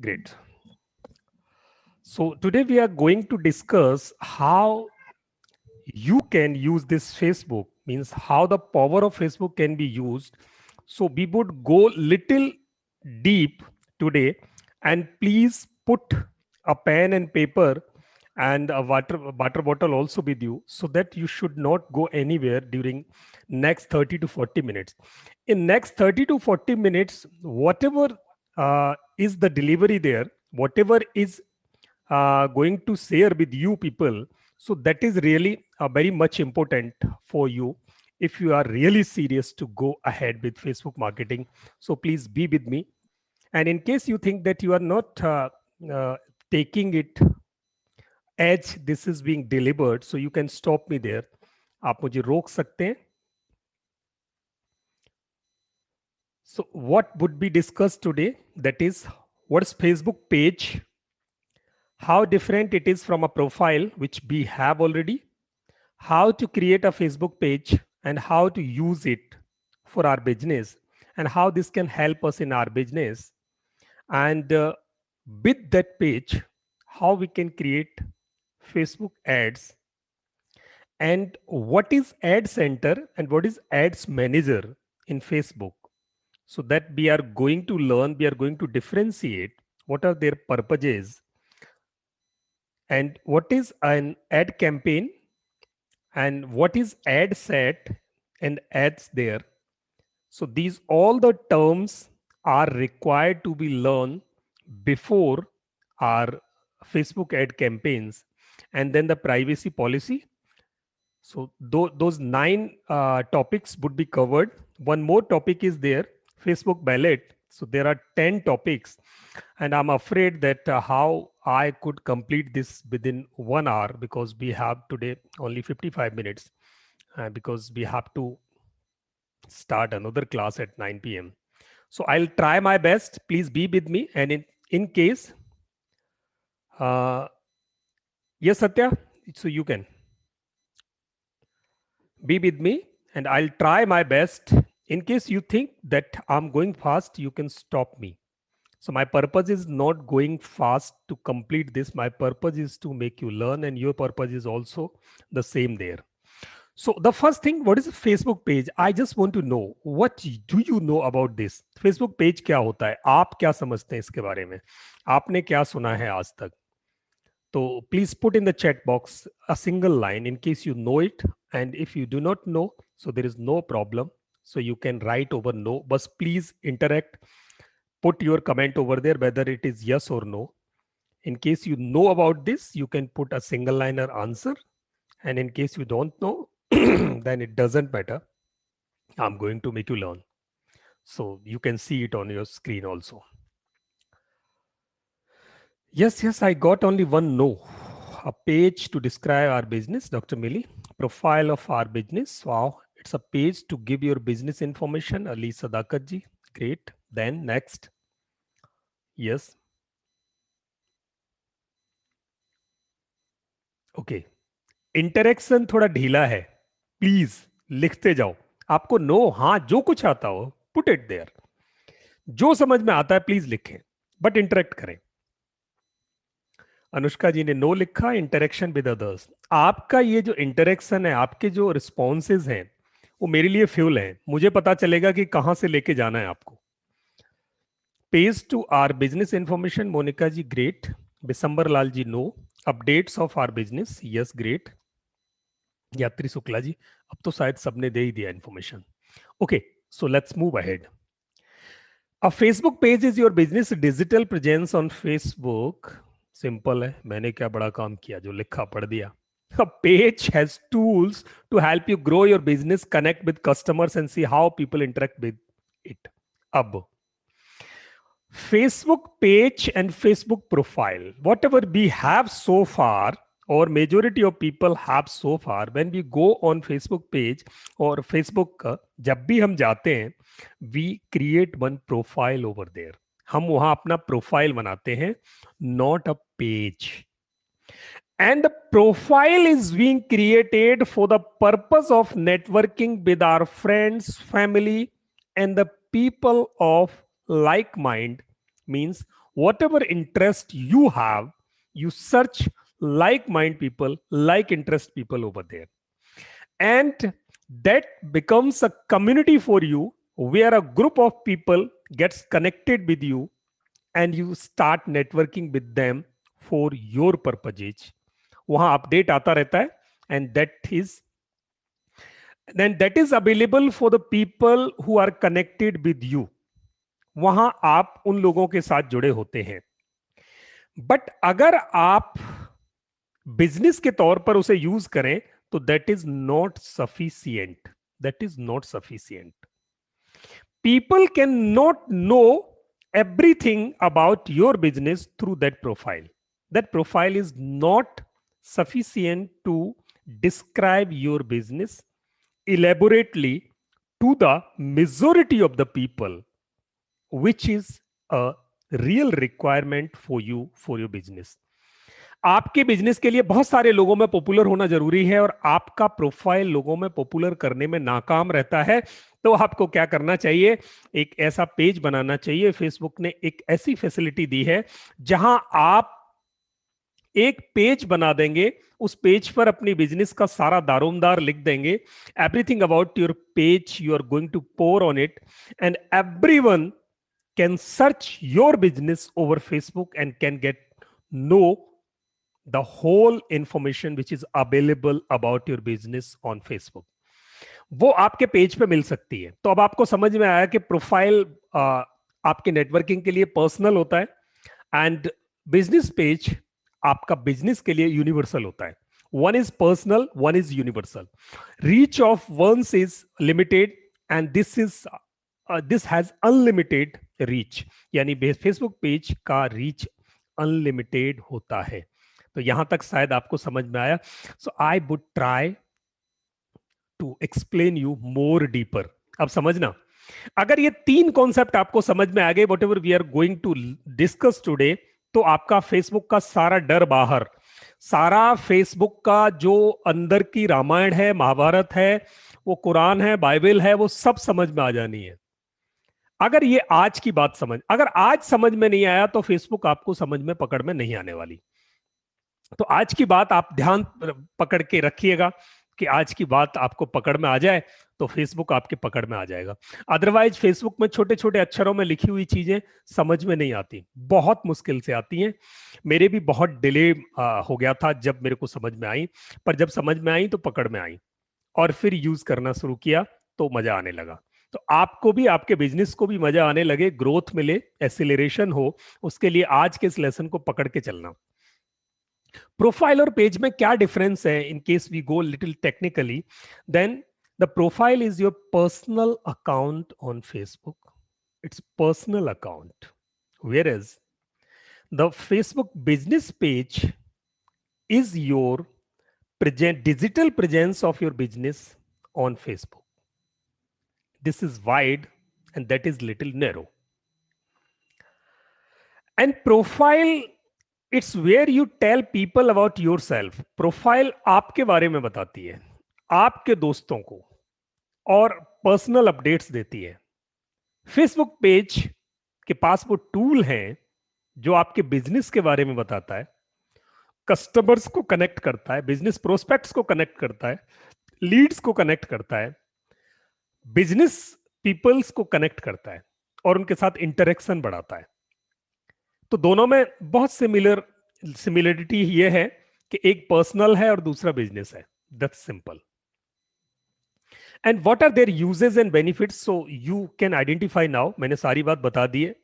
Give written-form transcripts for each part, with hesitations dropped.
Great. So today we are going to discuss how you can use this Facebook, means how the power of Facebook can be used. So we would go little deep today, and please put a pen and paper and a water bottle also with you, so that you should not go anywhere during next 30 to 40 minutes. In next 30 to 40 minutes, whatever is the delivery there, whatever is going to share with you people, so that is really very much important for you if you are really serious to go ahead with Facebook marketing. So please be with me. And in case you think that you are not uh, taking it as this is being delivered, so you can stop me there. आप मुझे रोक सकते हैं. So what would be discussed today, that is what is Facebook page, how different it is from a profile which we have already, how to create a Facebook page and how to use it for our business, and how this can help us in our business, and with that page how we can create Facebook ads, and what is ad center and what is ads manager in Facebook, so that we are going to learn, we are going to differentiate what are their purposes, and what is an ad campaign, and what is ad set and ads there. So these all the terms are required to be learned before our Facebook ad campaigns, and then the privacy policy. So those nine topics would be covered. One more topic is there, Facebook ballot. So there are 10 topics, and I'm afraid that how I could complete this within 1 hour, because we have today only 55 minutes, because we have to start another class at 9 p.m. So I'll try my best. Please be with me. And in case, uh, yes, Satya, so you can be with me and I'll try my best. In case you think that I'm going fast, you can stop me. So my purpose is not going fast to complete this. My purpose is to make you learn, and your purpose is also the same there. So the first thing, what is a Facebook page? I just want to know, what do you know about this? Facebook page क्या होता है? आप क्या समझते हैं इसके बारे में? आपने क्या सुना है आज तक? So please put in the chat box a single line in case you know it, and if you do not know, so there is no problem. So you can write over no, but please interact. Put your comment over there whether it is yes or no. In case you know about this, you can put a single liner answer, and in case you don't know, then it doesn't matter. I'm going to make you learn. So you can see it on your screen also. Yes, I got only one no. A page to describe our business, Dr. Millie. Profile of our business. Wow, it's a page to give your business information. Ali Sadakat ji. Great. Then next. Yes. Okay. Interaction थोड़ा ढीला है. Please लिखते जाओ. आपको no हाँ जो कुछ आता हो पुट इट देयर. जो समझ में आता है प्लीज लिखें, बट इंटरेक्ट करें. अनुष्का जी ने नो लिखा, इंटरेक्शन विद अदर्स. आपका ये जो इंटरेक्शन है, आपके जो रिस्पॉन्सेज हैं, वो मेरे लिए फ्यूल है. मुझे पता चलेगा कि कहां से लेके जाना है आपको. Page two our business information, Monika ji great. Bisambar Lal ji no. Updates of our business, yes great. Yatri Shukla जी, अब तो शायद सबने दे ही दिया information. Okay, so let's move ahead. A Facebook page is your business digital presence on Facebook. Simple है, मैंने क्या बड़ा काम किया, जो लिखा पढ़ दिया. A page has tools to help you grow your business, connect with customers, and see how people interact with it. अब Facebook page and Facebook profile, whatever we have so far, or majority of people have so far, when we go on Facebook page or Facebook, जब भी हम जाते हैं, we create one profile over there. हम वहां अपना profile बनाते हैं, not a page. And the profile is being created for the purpose of networking with our friends, family, and the people of like mind. Means whatever interest you have, you search like mind people, like interest people over there, and that becomes a community for you, where a group of people gets connected with you, and you start networking with them for your purposes. वहां update आता रहता है, and that is available for the people who are connected with you. वहां आप उन लोगों के साथ जुड़े होते हैं. बट अगर आप बिजनेस के तौर पर उसे यूज करें तो that is not sufficient. That is not sufficient. People cannot know everything about your business through that profile. That profile is not sufficient to describe your business elaborately to the majority of the people, which is a real requirement for you for your business. आपके business के लिए बहुत सारे लोगों में popular होना जरूरी है, और आपका प्रोफाइल लोगों में पॉपुलर करने में नाकाम रहता है. तो आपको क्या करना चाहिए? एक ऐसा पेज बनाना चाहिए. फेसबुक ने एक ऐसी फैसिलिटी दी है जहां आप एक पेज बना देंगे, उस पेज पर अपनी बिजनेस का सारा दारोमदार लिख देंगे. Everything about your page you are going to pour on it, and everyone can search your business over Facebook and can get know the whole information which is available about your business on Facebook. वो आपके page पे मिल सकती है. तो अब आपको समझ में आया कि प्रोफाइल आपके नेटवर्किंग के लिए पर्सनल होता है, एंड बिजनेस पेज आपका बिजनेस के लिए यूनिवर्सल होता है. One is personal, one is universal. Reach of ones is limited, and this has unlimited reach. यानी फेसबुक पेज का रीच अनलिमिटेड होता है. तो यहां तक शायद आपको समझ में आया. So I would try to explain you more deeper. अब समझना, अगर ये तीन कॉन्सेप्ट आपको समझ में आ गए, whatever we are going to discuss today, तो आपका फेसबुक का सारा डर बाहर. सारा फेसबुक का जो अंदर की रामायण है, महाभारत है, वो कुरान है, बाइबल है, वो सब समझ में आ जानी है. अगर ये आज की बात अगर आज समझ में नहीं आया तो फेसबुक आपको समझ में पकड़ में नहीं आने वाली. तो आज की बात आप ध्यान पकड़ के रखिएगा कि आज की बात आपको पकड़ में आ जाए तो फेसबुक आपके पकड़ में आ जाएगा. अदरवाइज फेसबुक में छोटे छोटे अक्षरों में लिखी हुई चीजें समझ में नहीं आती, बहुत मुश्किल से आती हैं. मेरे भी बहुत डिले हो गया था जब मेरे को समझ में आई, पर जब समझ में आई तो पकड़ में आई, और फिर यूज करना शुरू किया तो मजा आने लगा. तो आपको भी, आपके बिजनेस को भी मजा आने लगे, ग्रोथ मिले, एक्सीलरेशन हो, उसके लिए आज के इस लेसन को पकड़ के चलना. प्रोफाइल और पेज में क्या डिफरेंस है? In case we go little technically, then the profile is your personal account on Facebook. It's personal account, whereas the Facebook business page is your digital presence of your business on Facebook. This is wide and that is little narrow. And profile, it's where you tell people about yourself. Profile आपके बारे में बताती है, आपके दोस्तों को, और personal updates देती है. फेसबुक पेज के पास वो टूल है जो आपके बिजनेस के बारे में बताता है, कस्टमर्स को कनेक्ट करता है, बिजनेस प्रोस्पेक्ट्स को कनेक्ट करता है, लीड्स को कनेक्ट करता है, बिजनेस पीपल्स को कनेक्ट करता है, और उनके साथ इंटरेक्शन बढ़ाता है. तो दोनों में बहुत सिमिलरिटी ये है कि एक पर्सनल है और दूसरा बिजनेस है. That's simple. And what are there uses and benefits? So you can identify now. मैंने सारी बात बता दी है,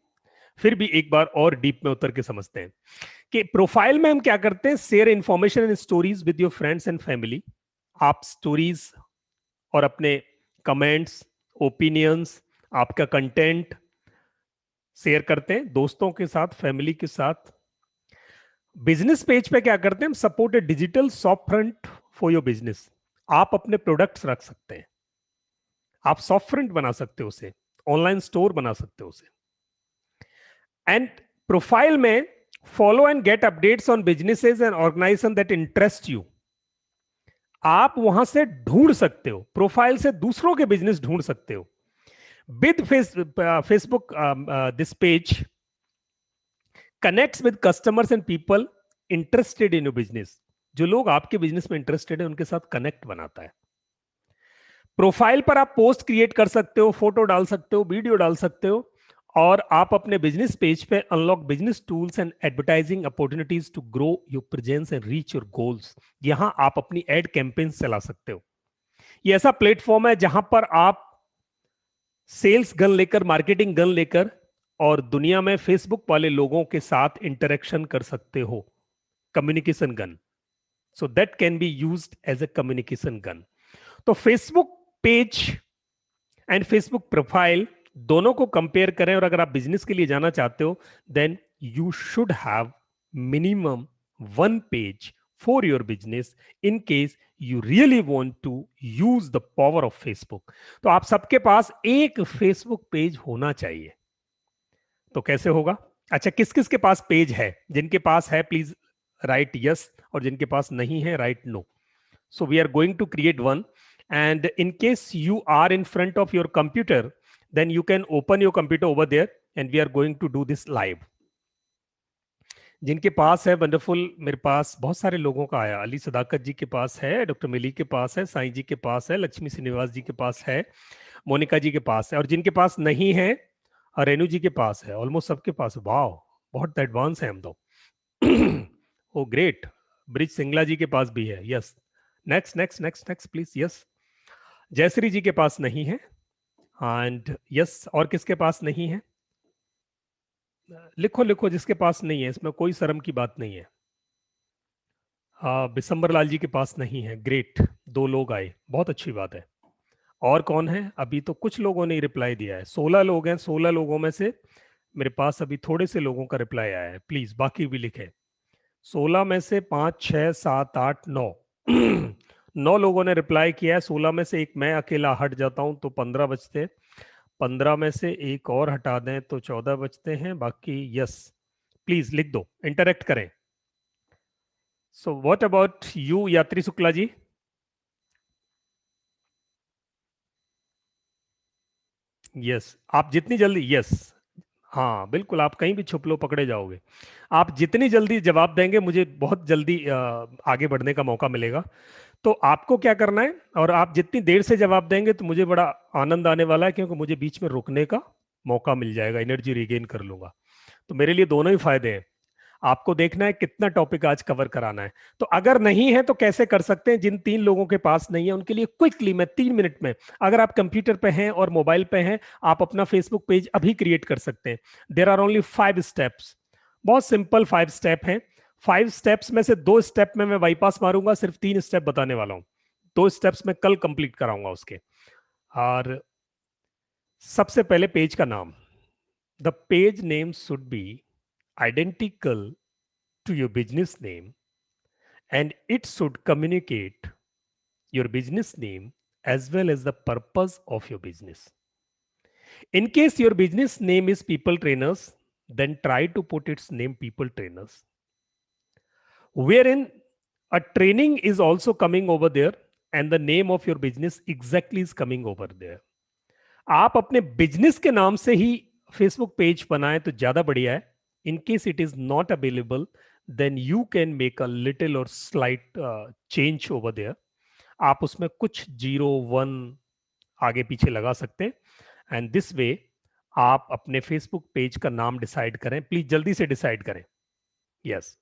फिर भी एक बार और डीप में उतर के समझते हैं कि प्रोफाइल में हम क्या करते हैं. Share information and stories with your friends and family. आप स्टोरीज और अपने कमेंट्स, ओपिनियंस, आपका कंटेंट शेयर करते हैं दोस्तों के साथ, फैमिली के साथ. बिजनेस पेज पे क्या करते हैं हम? Support A digital soft front for your business. आप अपने प्रोडक्ट्स रख सकते हैं, आप सॉफ्ट फ्रंट बना सकते हो उसे, ऑनलाइन स्टोर बना सकते हो उसे. एंड प्रोफाइल में follow and get updates on businesses and organization that interest you. आप वहां से ढूंढ सकते हो, प्रोफाइल से दूसरों के बिजनेस ढूंढ सकते हो. With Facebook this page connects with customers and people interested in your business. जो लोग आपके बिजनेस में इंटरेस्टेड है उनके साथ कनेक्ट बनाता है। प्रोफाइल पर आप पोस्ट क्रिएट कर सकते हो, फोटो डाल सकते हो, वीडियो डाल सकते हो, और आप अपने बिजनेस पेज पे unlock business tools and advertising opportunities to grow your presence and reach your goals. यहां आप अपनी एड कैंपेन्स चला सकते हो। ये ऐसा प्लेटफॉर्म है जहां पर आप सेल्स गन लेकर, मार्केटिंग गन लेकर, और दुनिया में फेसबुक वाले लोगों के साथ इंटरेक्शन कर सकते हो। Communication gun, so that can be used as a communication gun. तो Facebook page and Facebook profile दोनों को कंपेयर करें, और अगर आप बिजनेस के लिए जाना चाहते हो then you should have minimum 1 page for your business in case you really want to use the power of Facebook. तो आप सबके पास एक फेसबुक पेज होना चाहिए। तो कैसे होगा? अच्छा, किस किस के पास पेज है? जिनके पास है प्लीज राइट यस, और जिनके पास नहीं है right no. So we are going to create one, and in case you are in front of your computer, then you can open your computer over there and we are going to do this live. जिनके पास है wonderful, मेरे पास बहुत सारे लोगों का आया। अली सदाकत जी के पास है, डॉक्टर मिली के पास है, साईं जी के पास है, लक्ष्मी श्रीनिवास जी के पास है, मोनिका जी के पास है, और जिनके पास नहीं है रेणु जी के पास है। ऑलमोस्ट सबके पास। वाह, बहुत एडवांस है हम तो। ओ ग्रेट, ब्रिज सिंगला जी के पास भी है। Yes, next next next next please. Yes, Jayashree ji के पास नहीं है, एंड यस, और किसके पास नहीं है? लिखो लिखो जिसके पास नहीं है, इसमें कोई शर्म की बात नहीं है। बिसंबर लाल जी के पास नहीं है। ग्रेट, 2 लोग आए, बहुत अच्छी बात है। और कौन है? अभी तो कुछ लोगों ने रिप्लाई दिया है। 16 लोग हैं, 16 लोगों में से मेरे पास अभी थोड़े से लोगों का रिप्लाई आया है। प्लीज बाकी भी लिखे। 16 में से 5 6 7 8 9 9 लोगों ने रिप्लाई किया है। 16 में से एक मैं अकेला हट जाता हूं तो 15 बचते हैं। 15 में से एक और हटा दें तो 14 बचते हैं। बाकी यस, प्लीज लिख दो, इंटरेक्ट करें। सो व्हाट अबाउट यू यात्री शुक्ला जी? यस, आप जितनी जल्दी, यस, हाँ बिल्कुल, आप कहीं भी छुप लो पकड़े जाओगे। आप जितनी जल्दी जवाब देंगे मुझे बहुत जल्दी आगे बढ़ने का मौका मिलेगा। तो आपको क्या करना है, और आप जितनी देर से जवाब देंगे तो मुझे बड़ा आनंद आने वाला है, क्योंकि मुझे बीच में रुकने का मौका मिल जाएगा, एनर्जी रिगेन कर लूंगा। तो मेरे लिए दोनों ही फायदे हैं। आपको देखना है कितना टॉपिक आज कवर कराना है। तो अगर नहीं है तो कैसे कर सकते हैं? जिन 3 लोगों के पास नहीं है उनके लिए क्विकली मैं 3 मिनट में, अगर आप कंप्यूटर पे हैं और मोबाइल पे हैं, आप अपना फेसबुक पेज अभी क्रिएट कर सकते हैं। देयर आर ओनली 5 स्टेप्स, बहुत सिंपल 5 स्टेप हैं। 5 स्टेप्स में से 2 स्टेप में मैं बाईपास मारूंगा, सिर्फ 3 स्टेप बताने वाला हूं। 2 स्टेप्स में कल कंप्लीट कराऊंगा उसके। और सबसे पहले पेज का नाम, the page name should be identical to your business name, and it should communicate your business name as well as the purpose of your business. In case your business name is People Trainers, then try to put its name People Trainers, wherein a training is also coming over there and the name of your business exactly is coming over there. आप अपने business के नाम से ही Facebook page बनाएं तो ज्यादा बढ़िया है। In case it is not available, then you can make a little or slight change over there. आप उसमें कुछ 0 1 आगे पीछे लगा सकते हैं, एंड दिस वे आप अपने फेसबुक पेज का नाम डिसाइड करें। प्लीज जल्दी से डिसाइड करें। यस,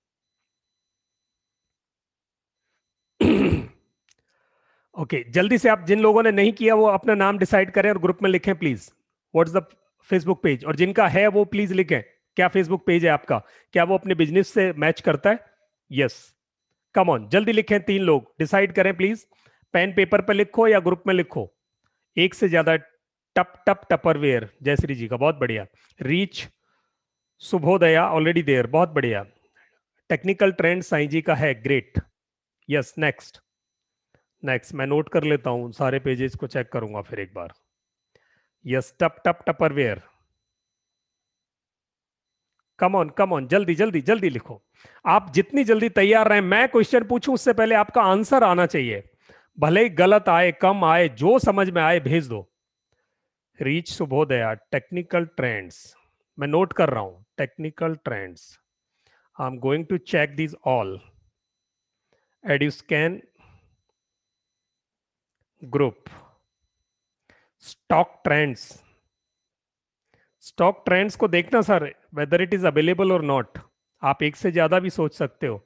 ओके, जल्दी से आप, जिन लोगों ने नहीं किया वो अपना नाम डिसाइड करें और ग्रुप में लिखें please, what's the Facebook page. और जिनका है वो प्लीज लिखें, क्या फेसबुक पेज है आपका, क्या वो अपने बिजनेस से मैच करता है? यस, कम ऑन, जल्दी लिखें। 3 लोग डिसाइड करें प्लीज। पेन पेपर पे लिखो या ग्रुप में लिखो, एक से ज्यादा। टप टप टपरवेयर, जयश्री जी का बहुत बढ़िया। रीच शुभोदया ऑलरेडी देयर, बहुत बढ़िया। टेक्निकल ट्रेंड साईं जी का है, ग्रेट। यस, नेक्स्ट नेक्स्ट, मैं नोट कर लेता हूं, सारे पेजेस को चेक करूंगा फिर एक बार। Yes, tup tup Tupperware, come on, जल्दी जल्दी जल्दी लिखो। आप जितनी जल्दी तैयार रहें, मैं क्वेश्चन पूछूं उससे पहले आपका आंसर आना चाहिए, भले ही गलत आए कम आए, जो समझ में आए भेज दो। रीच शुभोदया, टेक्निकल ट्रेंड्स, मैं नोट कर रहा हूं, technical trends. I'm going to check these all. EduScan group, stock trends. Stock trends को देखना sir, whether it is available और नॉट. आप एक से ज्यादा भी सोच सकते हो.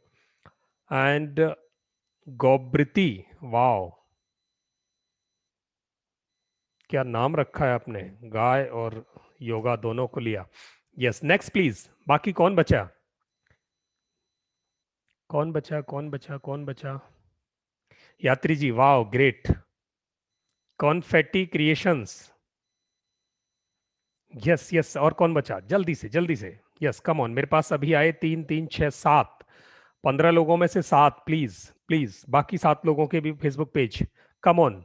एंड गोब्रिती, वाओ, क्या नाम रखा है आपने, गाय और योगा दोनों को लिया. Yes, next please. बाकी कौन बचा, कौन बचा, कौन बचा, कौन बचा? Yatri ji, wow, great. Confetti creations, yes yes. और कौन बचा, जल्दी से जल्दी से. Yes, come on. मेरे पास अभी आए 3 3 6 7, 15 लोगों में से 7. प्लीज प्लीज, बाकी 7 लोगों के भी फेसबुक पेज. कम ऑन,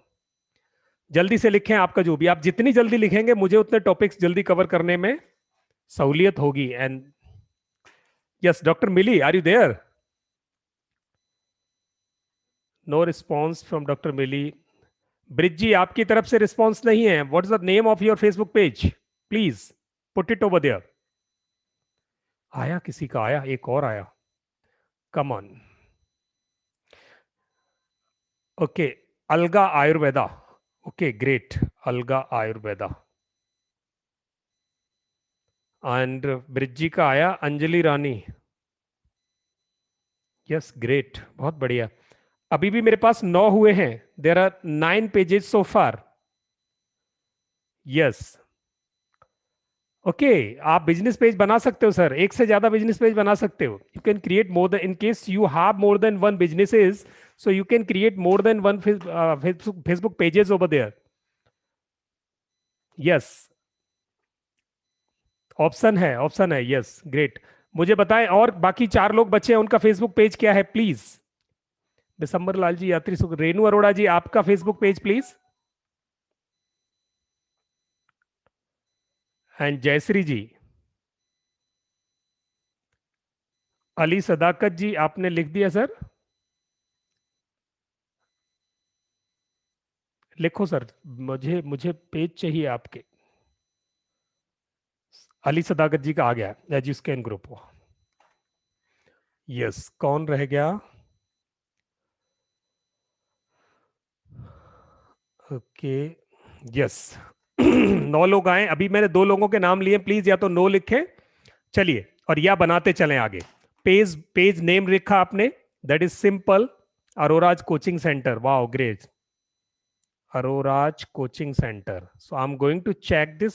जल्दी से लिखें. आपका जो भी, आप जितनी जल्दी लिखेंगे मुझे उतने टॉपिक्स जल्दी कवर करने में सहूलियत होगी. And yes, doctor Mili, are you there? No response from doctor Mili. Brij ji, आपकी तरफ से रिस्पॉन्स नहीं है. What is the name of your Facebook page? Please put it over there. आया, किसी का आया, एक और आया. Come on. ओके, अलगा आयुर्वेदा. Okay, great. अलगा आयुर्वेदा. एंड ब्रिज का आया, अंजलि रानी. यस, ग्रेट, बहुत बढ़िया. अभी भी मेरे पास 9 हुए हैं. There are 9 pages so far. Yes, okay. आप बिजनेस पेज बना सकते हो सर, एक से ज्यादा बिजनेस पेज बना सकते हो. You can create more than, in case you have more than 1 businesses, so you can create more than one Facebook pages over there. Yes, option है, ऑप्शन है. Yes, great. मुझे बताएं, और बाकी 4 लोग बचे हैं, उनका फेसबुक पेज क्या है प्लीज? दिसंबर लाल जी, यात्री सुख, रेणु अरोड़ा जी, आपका Facebook page please. And Jayashree ji. Ali Sadaqat ji, आपने लिख दिया सर? लिखो सर, मुझे मुझे पेज चाहिए आपके. अली सदाकत जी का आ गया, एजुस्कैन ग्रुप. यस, कौन रह गया? Okay, yes. 9 लोग आए. अभी मैंने 2 लोगों के नाम लिए, प्लीज या तो नो लिखें, चलिए, और या बनाते चलें आगे. पेज पेज नेम लिखा आपने, that is simple. Arora's coaching centre, wow, great. Arora's coaching centre. So I am going to check this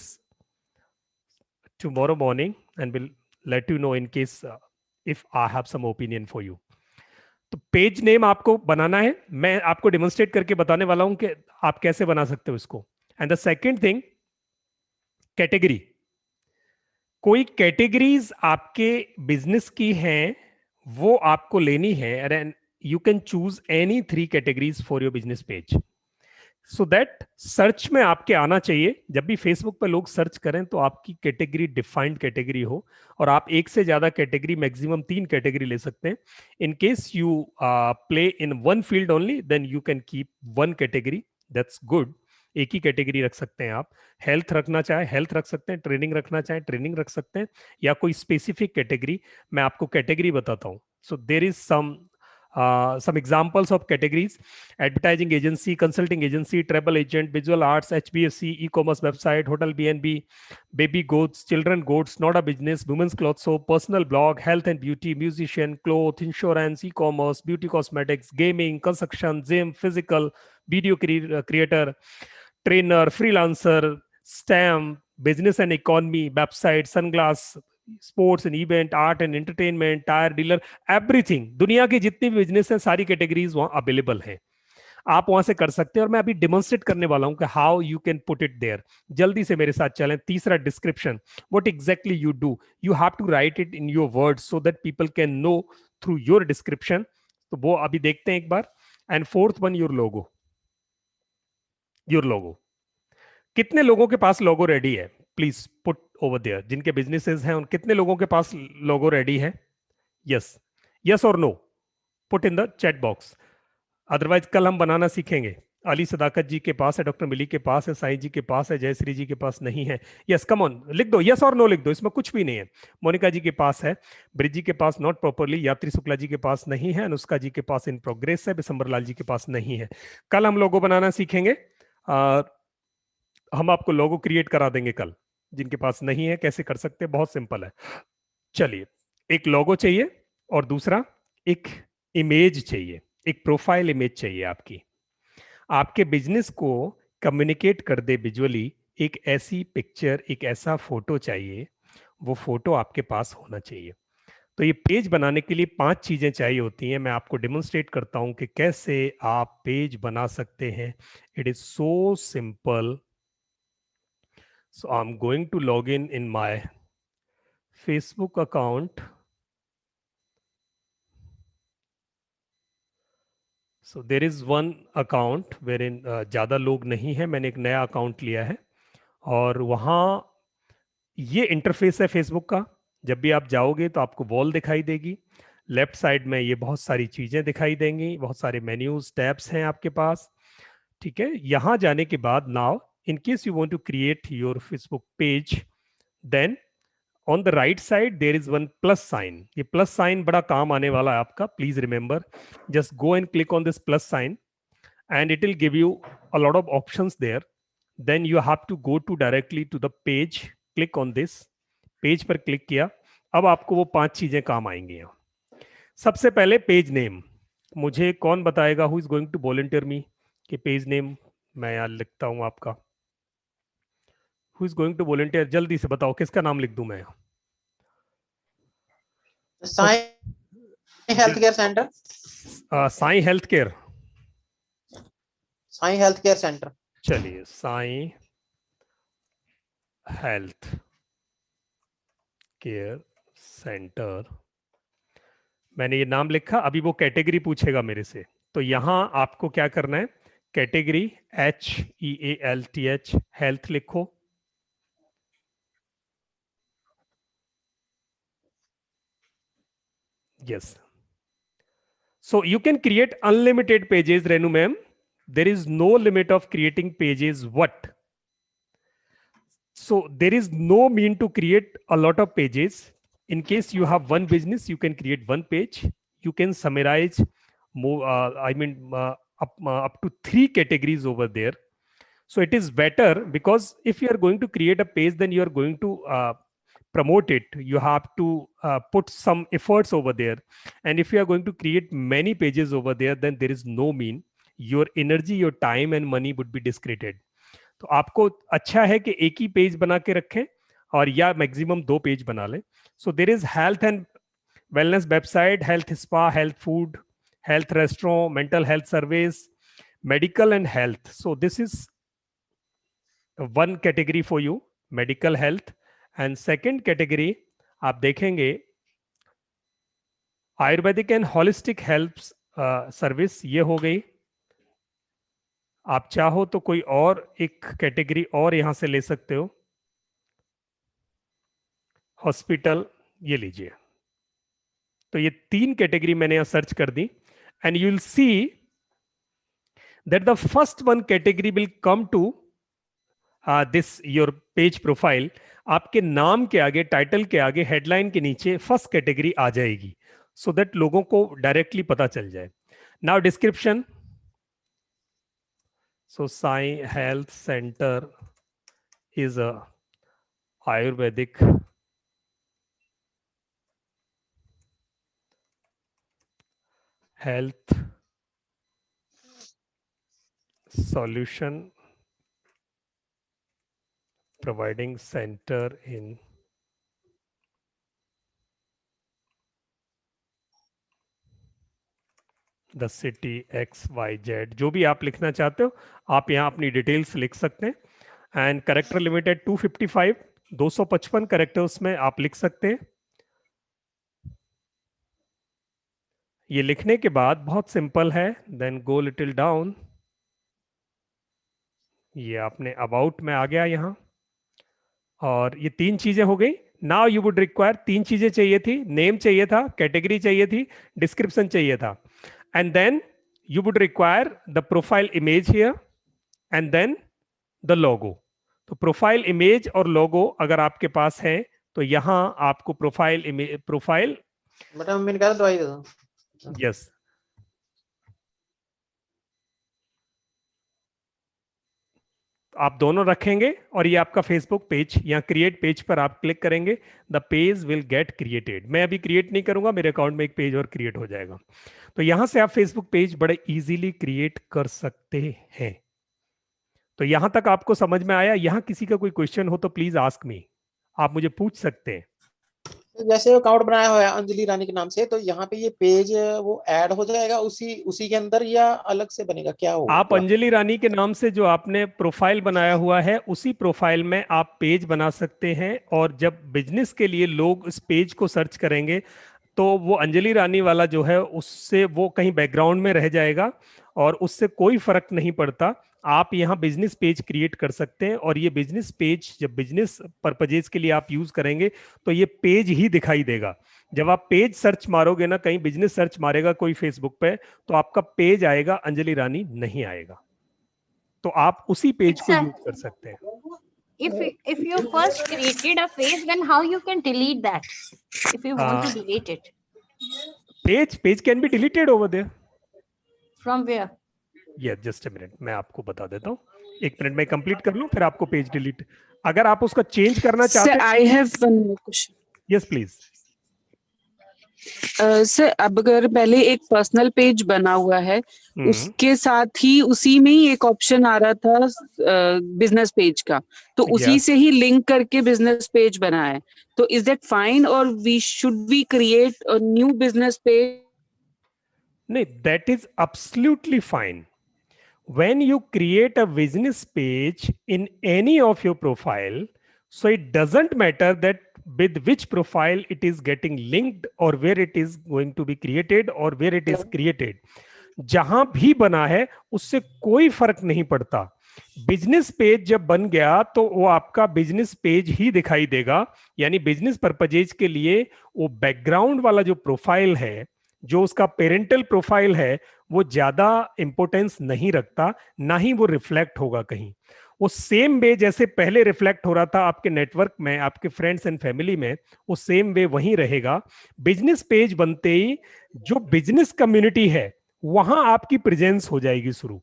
tomorrow morning and will let you know in case if I have some opinion for you. तो page name आपको बनाना है, मैं आपको demonstrate करके बताने वाला हूं कि आप कैसे बना सकते हो इसको. And the second thing, category. कोई कैटेगरीज आपके बिजनेस की हैं, वो आपको लेनी है. And you can choose any 3 categories for your business page, so that search में आपके आना चाहिए. जब भी फेसबुक पर लोग सर्च करें तो आपकी कैटेगरी डिफाइंड कैटेगरी हो, और आप एक से ज्यादा कैटेगरी, मैक्सिमम 3 कैटेगरी ले सकते हैं. In case you play in 1 field only, then you can keep 1 category, that's good. एक ही कैटेगरी रख सकते हैं आप. हेल्थ रखना चाहे हेल्थ रख सकते हैं, ट्रेनिंग रखना चाहे ट्रेनिंग रख सकते हैं, या कोई स्पेसिफिक कैटेगरी. मैं आपको कैटेगरी बताता हूं. So there is some examples of categories: advertising agency, consulting agency, travel agent, visual arts, HBSC, e-commerce website, hotel B&B, baby goods, children goods, not a business, women's clothes, so personal blog, health and beauty, musician, cloth, insurance, e-commerce, beauty cosmetics, gaming, construction, gym, physical, video creator, trainer, freelancer, stamp, business and economy, website, sunglass, sports and event, art and entertainment, tyre dealer, everything. दुनिया की जितनी भी business है, सारी categories वहां available है. आप वहां से कर सकते हैं, और मैं अभी डेमोन्स्ट्रेट करने वाला हूं कि how you can put it there. जल्दी से मेरे साथ चलें. तीसरा, description. What exactly you do, you have to write it in your words so that people can know through your description. तो वो अभी देखते हैं एक बार. And fourth one, your logo. Your logo, कितने लोगों के पास लोगो रेडी है? Please put over there. जिनके बिजनेसेस हैं, उन कितने लोगों के पास लोगो रेडी है? यस, यस और no, put in the chat box. Otherwise कल हम बनाना सीखेंगे. अली सदाकत जी के पास है, डॉक्टर मिली के पास है, साईं जी के पास है, जयश्री जी के पास नहीं है। यस, कम ऑन, लिख दो, यस और नो लिख दो, इसमें कुछ भी नहीं है। मोनिका जी के पास है, ब्रिज जी के पास नॉट प्रॉपरली, यात्री शुक्ला जी के पास नहीं है, अनुष्का जी के पास इन प्रोग्रेस है, बिशंबर लाल जी के पास नहीं है। कल हम लोगो बनाना सीखेंगे। हम आपको लोगो क्रिएट करा देंगे कल। जिनके पास नहीं है कैसे कर सकते हैं, बहुत सिंपल है। चलिए, एक लोगो चाहिए और दूसरा एक इमेज चाहिए, एक प्रोफाइल इमेज चाहिए आपकी, आपके बिजनेस को कम्युनिकेट कर दे विजुअली। एक ऐसी पिक्चर, एक ऐसा फोटो चाहिए, वो फोटो आपके पास होना चाहिए। तो ये पेज बनाने के लिए 5 चीजें चाहिए होती हैं। मैं आपको डेमोन्स्ट्रेट करता हूं कि कैसे आप पेज बना सकते हैं। It is so simple. So I am going to log in my Facebook account. So there is one account where in ज़्यादा लोग नहीं है, मैंने एक नया अकाउंट लिया है और वहाँ ये इंटरफेस है फेसबुक का। जब भी आप जाओगे तो आपको वॉल दिखाई देगी, लेफ्ट साइड में ये बहुत सारी चीज़ें दिखाई देंगी, बहुत सारे मेन्यूज टैब्स हैं आपके पास। ठीक है, यहाँ जाने के बाद now in case you want to create your Facebook page, then on the right side there is one plus sign. ये प्लस साइन बड़ा काम आने वाला है आपका, please remember, just go and click on this plus sign and it will give you a lot of options there. Then you have to go to directly to the page, click on this page पर click किया। अब आपको वो 5 चीजें काम आएंगी यहाँ। सबसे पहले पेज नेम, मुझे कौन बताएगा who is going to volunteer me कि पेज नेम मैं यहाँ लिखता हूँ आपका। Who is going to volunteer, जल्दी से बताओ किसका नाम लिख दूं मैं यहाँ। Sai health care centre. Sai health care, Sai health care centre. चलिए साईं हेल्थ केयर सेंटर, मैंने ये नाम लिखा। अभी वो कैटेगरी पूछेगा मेरे से, तो यहां आपको क्या करना है, कैटेगरी HEALTH हेल्थ लिखो। Yes, so you can create unlimited pages Renu ma'am, there is no limit of creating pages what. So there is no mean to create a lot of pages. In case you have one business, you can create one page. You can summarize more, up to 3 categories over there. So it is better, because if you are going to create a page, then you are going to promote it. You have to put some efforts over there. And if you are going to create many pages over there, then there is no mean. Your energy, your time and money would be discredited. तो आपको अच्छा है कि एक ही page बना के रखें और या मैक्सिमम 2 पेज बना लें। So there is health and wellness website, health spa, health food, health restaurant, mental health service, medical and health. So this is one category for you, medical health. And second category आप देखेंगे Ayurvedic and holistic health service, ये हो गई। आप चाहो तो कोई और एक कैटेगरी और यहां से ले सकते हो, हॉस्पिटल, ये लीजिए। तो ये 3 कैटेगरी मैंने यहां सर्च कर दी, and you will see that the first one category will come to this your page profile. आपके नाम के आगे, टाइटल के आगे, हेडलाइन के नीचे फर्स्ट कैटेगरी आ जाएगी, सो दैट लोगों को डायरेक्टली पता चल जाए। Now description, so Sai Health Center is a Ayurvedic health solution providing center in the city XYZ। जो भी आप लिखना चाहते हो आप यहाँ अपनी डिटेल्स लिख सकते हैं। एंड करेक्टर लिमिटेड 255, 255 करेक्टर्स में आप लिख सकते हैं। ये लिखने के बाद बहुत सिंपल है, देन गो लिटिल डाउन, ये आपने अबाउट में आ गया यहाँ, और ये 3 चीजें हो गई। नाउ यू वुड रिक्वायर, 3 चीजें चाहिए थी, नेम चाहिए था, कैटेगरी चाहिए थी, डिस्क्रिप्शन चाहिए था, and then you would require the profile image here and then the logo. तो प्रोफाइल इमेज और लोगो अगर आपके पास है तो यहां आपको प्रोफाइल बेटा मम्मी ने कहा था दवाई दे दो। यस, आप दोनों रखेंगे और ये आपका फेसबुक पेज, यहाँ क्रिएट पेज पर आप क्लिक करेंगे, the page will get created. मैं अभी क्रिएट नहीं करूंगा, मेरे अकाउंट में एक पेज और क्रिएट हो जाएगा। तो यहां से आप फेसबुक पेज बड़े इजीली क्रिएट कर सकते हैं। तो यहां तक आपको समझ में आया? यहां किसी का कोई क्वेश्चन हो तो प्लीज आस्क मी, आप मुझे पूछ सकते हैं। जैसे अकाउंट बनाया हुआ है अंजलि रानी के नाम से, तो यहाँ पे ये पेज वो ऐड हो जाएगा उसी उसी के अंदर, या अलग से बनेगा, क्या आप होगा? अंजलि रानी के नाम से जो आपने प्रोफाइल बनाया हुआ है उसी प्रोफाइल में आप पेज बना सकते हैं, और जब बिजनेस के लिए लोग इस पेज को सर्च करेंगे तो वो अंजलि रानी वाला जो है उससे वो कहीं बैकग्राउंड में रह जाएगा और उससे कोई फर्क नहीं पड़ता। आप यहाँ बिजनेस पेज क्रिएट कर सकते हैं, और ये बिजनेस पेज जब बिजनेस पर्पजेज के लिए आप यूज करेंगे तो ये पेज ही दिखाई देगा। जब आप पेज सर्च मारोगे ना, कहीं बिजनेस सर्च मारेगा कोई फेसबुक पे, तो आपका पेज आएगा, अंजलि रानी नहीं आएगा। तो आप उसी पेज को यूज कर सकते हैं। If you first created a page, then how you can delete that if you want to delete it? Page can be deleted over there. From where? ये जस्ट अ मिनट, मैं आपको बता देता हूँ, एक मिनट में कंप्लीट कर लूं फिर आपको पेज डिलीट, अगर आप उसका चेंज करना चाहते हैं। I have one more question. Yes please. Sir, अब अगर पहले एक पर्सनल पेज बना हुआ है, उसके साथ ही उसी में ही एक ऑप्शन आ रहा था बिजनेस पेज का, तो उसी से ही लिंक करके बिजनेस पेज बना है, तो इज दैट फाइन और we should we create a new business page? नहीं, that is absolutely fine. when you create a business page in any of your profile, so it doesn't matter that with which profile it is getting linked or where it is going to be created or where it is created, जहां भी बना है उससे कोई फर्क नहीं पड़ता। Business page जब बन गया तो वो आपका बिजनेस पेज ही दिखाई देगा, यानी बिजनेस पर्पजेज के लिए वो बैकग्राउंड वाला जो प्रोफाइल है, जो उसका पेरेंटल प्रोफाइल है, वो ज्यादा इंपोर्टेंस नहीं रखता, ना ही वो रिफ्लेक्ट होगा कहीं। वो सेम वे जैसे पहले रिफ्लेक्ट हो रहा था आपके नेटवर्क में, आपके फ्रेंड्स एंड फैमिली में, वो सेम वे वहीं रहेगा। बिजनेस पेज बनते ही जो बिजनेस कम्युनिटी है वहां आपकी प्रेजेंस हो जाएगी शुरू।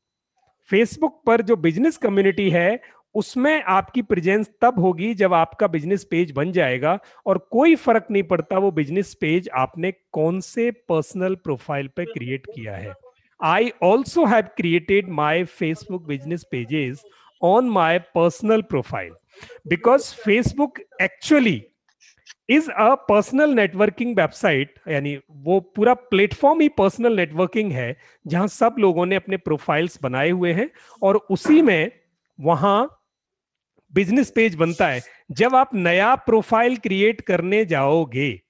फेसबुक पर जो बिजनेस कम्युनिटी है उसमें आपकी प्रेजेंस तब होगी जब आपका बिजनेस पेज बन जाएगा, और कोई फर्क नहीं पड़ता वो बिजनेस पेज आपने कौन से पर्सनल प्रोफाइल पे क्रिएट किया है। I also have created my Facebook business pages on my personal profile, because Facebook actually is a personal networking website, यानी वो पूरा प्लेटफॉर्म ही पर्सनल नेटवर्किंग है, जहां सब लोगों ने अपने प्रोफाइल्स बनाए हुए हैं और उसी में वहां बिजनेस पेज बनता है। जब आप नया प्रोफाइल क्रिएट करने जाओगे,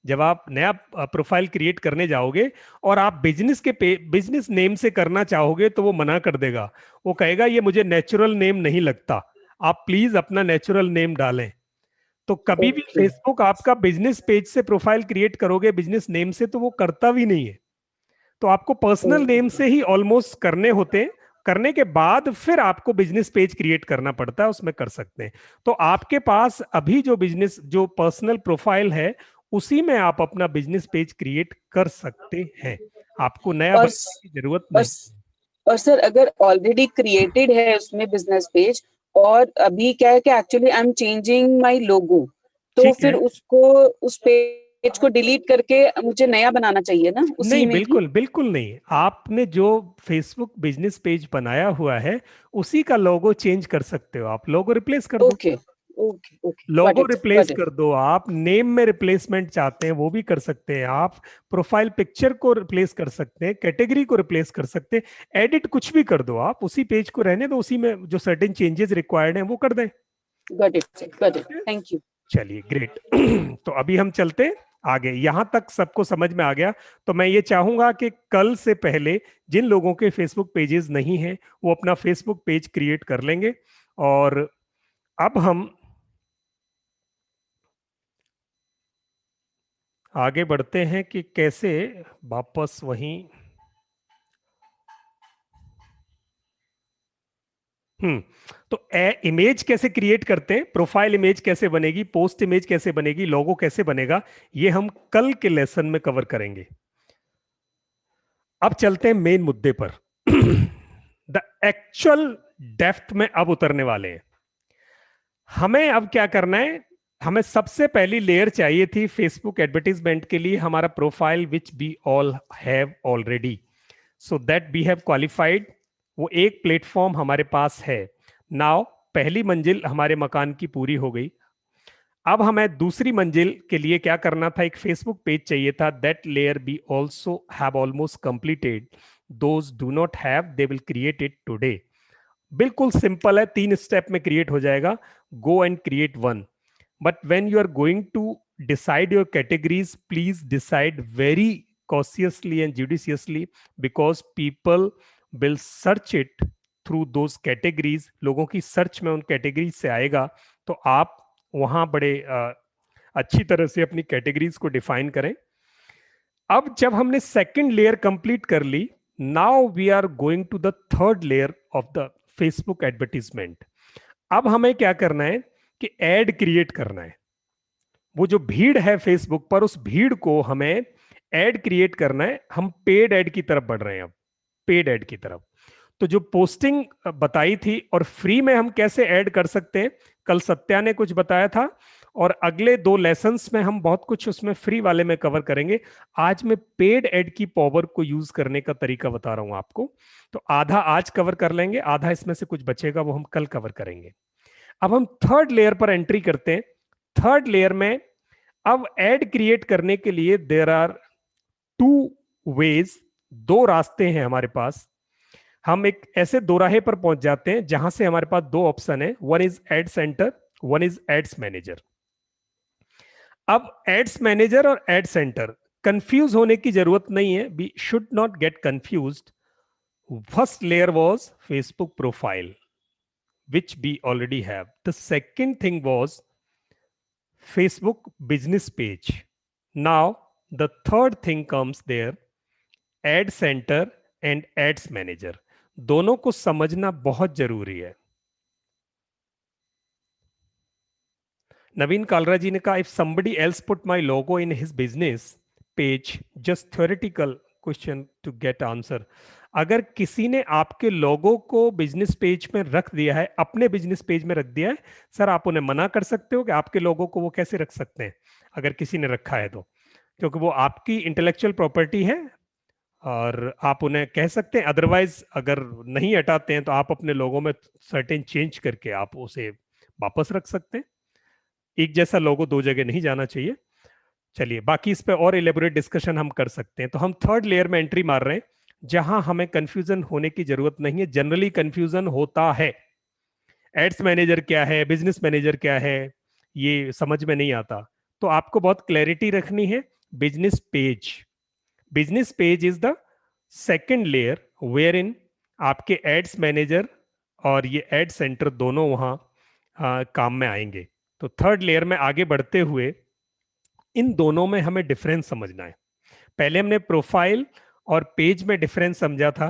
जब आप नया प्रोफाइल क्रिएट करने जाओगे और आप बिजनेस नेम से करना चाहोगे तो वो मना कर देगा, वो कहेगा ये मुझे नेचुरल नेम नहीं लगता, आप प्लीज अपना नेचुरल नेम डालें। तो कभी भी फेसबुक आपका बिजनेस पेज से प्रोफाइल क्रिएट करोगे बिजनेस नेम से तो वो करता भी नहीं है। तो आपको पर्सनल नेम से ही ऑलमोस्ट करने होते हैं, करने के बाद फिर आपको बिजनेस पेज क्रिएट करना पड़ता है, उसमें कर सकते हैं। तो आपके पास अभी जो पर्सनल प्रोफाइल है उसी में आप अपना बिजनेस पेज क्रिएट कर सकते हैं, आपको नया बनाने की जरूरत नहीं। और सर, अगर ऑलरेडी क्रिएटेड है उसमें बिजनेस पेज, और अभी क्या है कि actually I am changing my logo, तो फिर उसको उस पेज को डिलीट करके मुझे नया बनाना चाहिए ना उसी नहीं, में? बिल्कुल बिल्कुल नहीं। आपने जो फेसबुक बिजनेस पेज बनाया हुआ है उसी का लोगो चेंज कर सकते हो, आप लोगो रिप्लेस कर दो। ओके ओके ओके, लोगो रिप्लेस कर दो, आप नेम में रिप्लेसमेंट चाहते हैं वो भी कर सकते हैं, आप प्रोफाइल पिक्चर को रिप्लेस कर सकते हैं, कैटेगरी को रिप्लेस कर सकते हैं, एडिट कुछ भी कर दो, आप उसी पेज को रहने दो, उसी में जो सर्टेन चेंजेस रिक्वायर्ड हैं वो कर दें। Got it, thank you. चलिए ग्रेट। तो अभी हम चलते हैं आगे, यहां तक सबको समझ में आ गया। तो मैं ये चाहूंगा कि कल से पहले जिन लोगों के फेसबुक पेजेस नहीं हैं वो अपना फेसबुक पेज क्रिएट कर लेंगे। और अब हम आगे बढ़ते हैं कि कैसे वापस वहीं तो इमेज कैसे क्रिएट करते हैं, प्रोफाइल इमेज कैसे बनेगी, पोस्ट इमेज कैसे बनेगी, लोगो कैसे बनेगा, ये हम कल के लेसन में कवर करेंगे। अब चलते हैं मेन मुद्दे पर। द एक्चुअल डेप्थ में अब उतरने वाले हैं। हमें अब क्या करना है, हमें सबसे पहली लेयर चाहिए थी फेसबुक एडवर्टीजमेंट के लिए हमारा profile which we all have already, so that we have qualified. वो एक प्लेटफॉर्म हमारे पास है। नाउ पहली मंजिल हमारे मकान की पूरी हो गई। अब हमें दूसरी मंजिल के लिए क्या करना था, एक फेसबुक पेज चाहिए था। That layer we also have almost completed. Those do not have, they will create it today. बिल्कुल सिंपल है, 3 स्टेप में क्रिएट हो जाएगा। Go and create one. But when you are going to decide your categories, please decide very cautiously and judiciously, because people will search it through those categories. लोगों की search में उन categories से आएगा, तो आप वहां बड़े अच्छी तरह से अपनी कैटेगरीज को डिफाइन करें। अब जब हमने सेकंड लेयर कंप्लीट कर ली, now we are going to the third layer of the Facebook advertisement. अब हमें क्या करना है कि एड क्रिएट करना है। वो जो भीड़ है फेसबुक पर, उस भीड़ को हमें एड क्रिएट करना है। हम पेड एड की तरफ बढ़ रहे हैं, अब पेड एड की तरफ। तो जो पोस्टिंग बताई थी और फ्री में हम कैसे ऐड कर सकते हैं, कल सत्या ने कुछ बताया था, और अगले 2 लेसन्स में हम बहुत कुछ उसमें फ्री वाले में कवर करेंगे। आज मैं पेड एड की पावर को यूज करने का तरीका बता रहा हूं आपको। तो आधा आज कवर कर लेंगे, आधा इसमें से कुछ बचेगा वो हम कल कवर करेंगे। अब हम थर्ड लेयर पर एंट्री करते हैं। थर्ड लेयर में अब एड क्रिएट करने के लिए देयर आर 2 वेज, 2 रास्ते हैं हमारे पास। हम एक ऐसे दोराहे पर पहुंच जाते हैं जहां से हमारे पास 2 ऑप्शन है, one is ad centre, one is ads manager. अब एड्स मैनेजर और एड सेंटर, कंफ्यूज होने की जरूरत नहीं है, we should not get confused. First layer was Facebook profile which we already have. The second thing was Facebook business page. Now the third thing comes there, ad center and ads manager. दोनों को समझना बहुत जरूरी है। नवीन कालरा जी ने कहा, if somebody else put my logo in his business page, just theoretical question to get answer. अगर किसी ने आपके लोगो को बिजनेस पेज में रख दिया है, अपने बिजनेस पेज में रख दिया है, सर आप उन्हें मना कर सकते हो कि आपके लोगो को वो कैसे रख सकते हैं अगर किसी ने रखा है तो, क्योंकि वो आपकी इंटेलेक्चुअल प्रॉपर्टी है और आप उन्हें कह सकते हैं। अदरवाइज अगर नहीं हटाते हैं तो आप अपने लोगो में सर्टेन चेंज करके आप उसे वापस रख सकते हैं। एक जैसा लोगो 2 जगह नहीं जाना चाहिए। चलिए बाकी इस पे और इलेबोरेट डिस्कशन हम कर सकते हैं। तो हम थर्ड लेयर में एंट्री मार रहे हैं जहां हमें कंफ्यूजन होने की जरूरत नहीं है। जनरली कंफ्यूजन होता है, एड्स मैनेजर क्या है, बिजनेस मैनेजर क्या है, ये समझ में नहीं आता। तो आपको बहुत क्लैरिटी रखनी है। Business page, business page is the second layer where in आपके एड्स मैनेजर और ये एड सेंटर दोनों वहां काम में आएंगे। तो थर्ड लेयर में आगे बढ़ते हुए इन दोनों में हमें डिफरेंस समझना है। पहले हमने प्रोफाइल और पेज में डिफरेंस समझा था।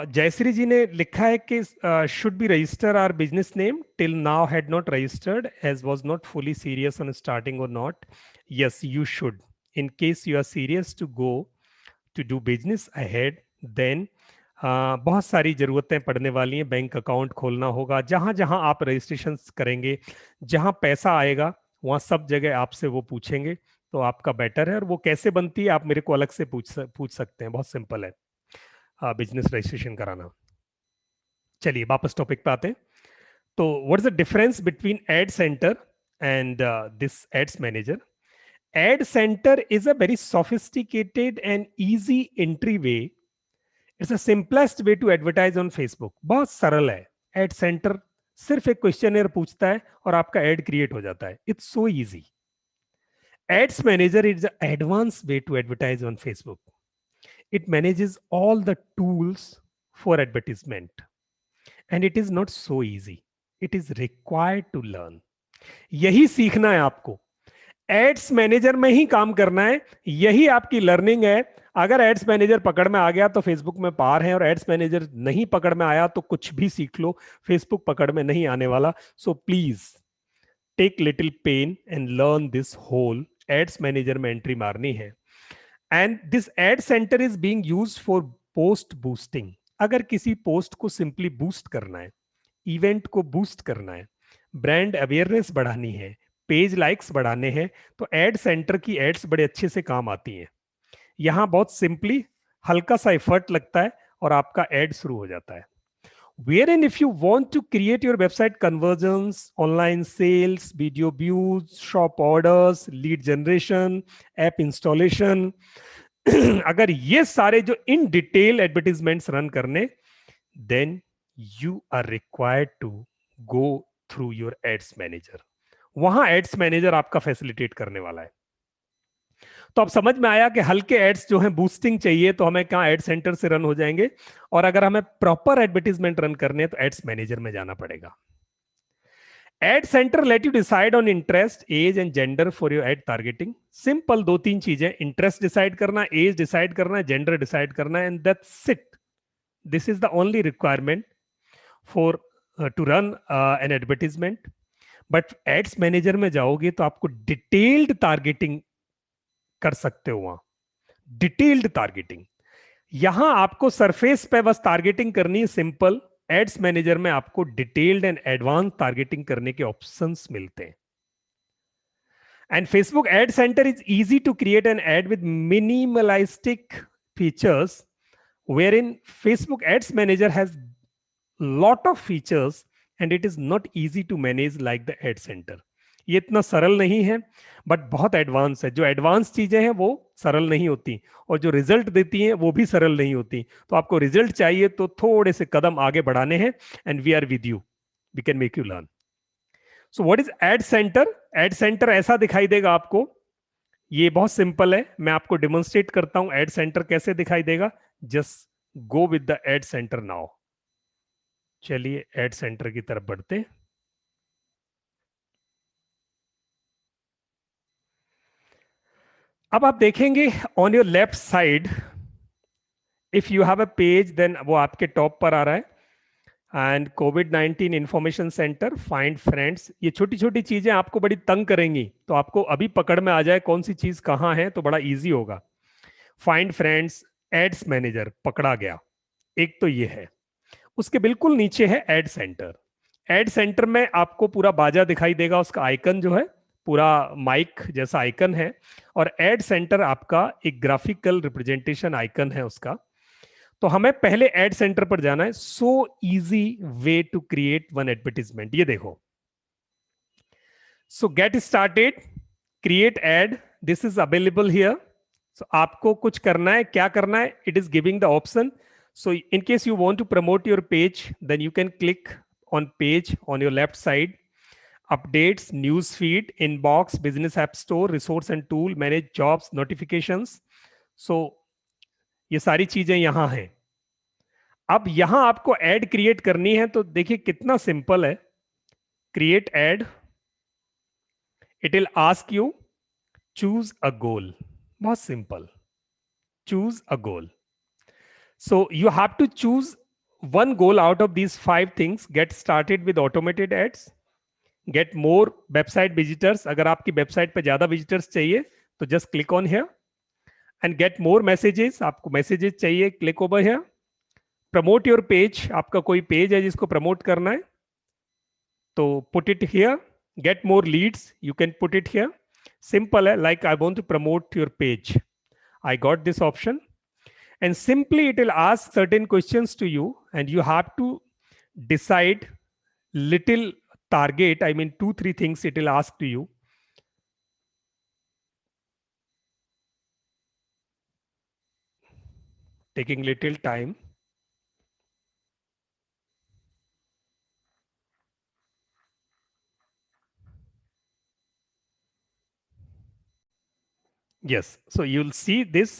जयश्री जी ने लिखा है कि should be register our business name, till now had not registered as was not fully serious on starting or not. Yes you should, in case you are serious to go to do business ahead, then बहुत सारी जरूरतें पड़ने वाली हैं। Bank account खोलना होगा, जहां जहां आप रजिस्ट्रेशन करेंगे, जहां पैसा आएगा वहां सब जगह आपसे वो पूछेंगे, तो आपका बेटर है। और वो कैसे बनती है आप मेरे को अलग से पूछ सकते हैं, बहुत सिंपल है बिजनेस रजिस्ट्रेशन कराना। चलिए वापस टॉपिक पे आते हैं। तो what is the difference between ad centre and this ads manager? Ad centre is a very sophisticated and easy entry way. It's the simplest way to advertise on Facebook. बहुत सरल है। एड सेंटर सिर्फ एक questionnaire पूछता है और आपका add create हो जाता है। It's so easy. Ads Manager is the advanced way to advertise on Facebook. It manages all the tools for advertisement. And it is not so easy. It is required to learn. यही सीखना है आपको। Ads manager में ही काम करना है, यही आपकी लर्निंग है। अगर एड्स मैनेजर पकड़ में आ गया तो फेसबुक में पार है, और एड्स मैनेजर नहीं पकड़ में आया तो कुछ भी सीख लो, फेसबुक पकड़ में नहीं आने वाला। So please take little pain and learn this whole. Ads manager में एंट्री मारनी है, and this ad centre is being used for post boosting. अगर किसी पोस्ट को सिंपली बूस्ट करना है, इवेंट को बूस्ट करना है, ब्रांड अवेयरनेस बढ़ानी है, पेज लाइक्स बढ़ाने हैं, तो एड सेंटर की एड्स बड़े अच्छे से काम आती हैं। यहां बहुत सिंपली हल्का सा एफर्ट लगता है और आपका एड शुरू हो जाता है। Wherein if you want to create your website conversions, online sales, video views, shop orders, lead generation, app installation, अगर ये सारे जो इन डिटेल एडवर्टीजमेंट्स रन करने, then you are required to go through your ads manager. वहां ads manager आपका facilitate करने वाला है। तो अब समझ में आया कि हल्के एड्स जो हैं बूस्टिंग चाहिए तो हमें कहां एड सेंटर से रन हो जाएंगे, और अगर हमें प्रॉपर एडवर्टीजमेंट रन करने हैं तो एड्स मैनेजर में जाना पड़ेगा। Ad centre let you decide on interest, age and gender for your ad targeting. Simple 2-3 चीजें, इंटरेस्ट डिसाइड करना, एज डिसाइड करना, जेंडर डिसाइड करना, and that's it. This is the only requirement for to run an advertisement. But ads manager में जाओगे तो आपको detailed targeting कर सकते हो। वहां डिटेल्ड टारगेटिंग, यहां आपको सरफेस पे बस टारगेटिंग करनी है सिंपल। एड्स मैनेजर में आपको डिटेल्ड एंड एडवांस टारगेटिंग करने के ऑप्शंस मिलते हैं। And Facebook ad centre is easy to create an ad with minimalistic features, wherein Facebook Ads Manager has lot of features and it is not easy to manage like the Ad Center. ये इतना सरल नहीं है, but बहुत advance है। जो advance चीजें हैं वो सरल नहीं होती, और जो रिजल्ट देती हैं वो भी सरल नहीं होती। तो आपको रिजल्ट चाहिए तो थोड़े से कदम आगे बढ़ाने हैं, and we are with you, we can make you learn. So what is ad centre? Ad centre ऐसा दिखाई देगा आपको, ये बहुत सिंपल है, मैं आपको डेमोन्स्ट्रेट करता हूं एड सेंटर कैसे दिखाई देगा। Just go with the ad centre now. चलिए एड सेंटर की तरफ बढ़ते हैं। अब आप देखेंगे on your left side, if you have a page then वो आपके टॉप पर आ रहा है, एंड कोविड-19 इंफॉर्मेशन सेंटर, फाइंड फ्रेंड्स। ये छोटी छोटी चीजें आपको बड़ी तंग करेंगी, तो आपको अभी पकड़ में आ जाए कौन सी चीज कहां है तो बड़ा इजी होगा। फाइंड फ्रेंड्स, एड्स मैनेजर पकड़ा गया, एक तो ये है। उसके बिल्कुल नीचे है एड सेंटर। एड सेंटर में आपको पूरा बाजा दिखाई देगा, उसका आइकन जो है पूरा माइक जैसा आइकन है, और एड सेंटर आपका एक ग्राफिकल रिप्रेजेंटेशन आइकन है उसका। तो हमें पहले एड सेंटर पर जाना है। So easy way to create one advertisement, ये देखो। So get started, create ad, this is available here. So आपको कुछ करना है, क्या करना है? It is giving the option. So in case you want to promote your page, then you can click on page on your left side, updates, news feed, inbox, business app store, resource and tool, manage jobs, notifications. So ये सारी चीजें यहां हैं। अब यहां आपको add create करनी है, तो देखिए कितना सिंपल है। Create ad, it will ask you choose a goal. बहुत simple, choose a goal. So you have to choose one goal out of these 5 things. Get started with automated ads, get more website visitors. अगर आपकी website पे ज्यादा visitors चाहिए तो just click on here, and get more messages. आपको messages चाहिए, click over here. Promote your page, आपका कोई पेज है जिसको प्रमोट करना है तो put it here. Get more leads, you can put it here. Simple है, like I want to promote your page. I got this option. And simply it will ask certain questions to you, and you have to decide little target. I mean 2-3 things it will ask to you. Taking little time. Yes, so you'll see this.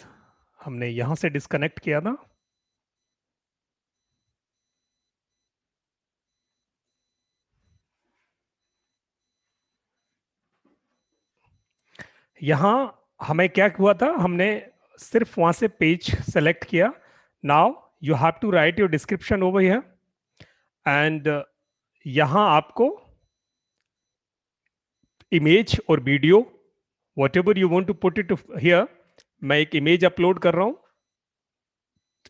हमने यहां से disconnect किया था। यहां हमें क्या हुआ था, हमने सिर्फ वहां से पेज सेलेक्ट किया. Now you have to write your description over here एंड यहां आपको इमेज और video whatever you want to put it here. मैं एक इमेज अपलोड कर रहा हूं.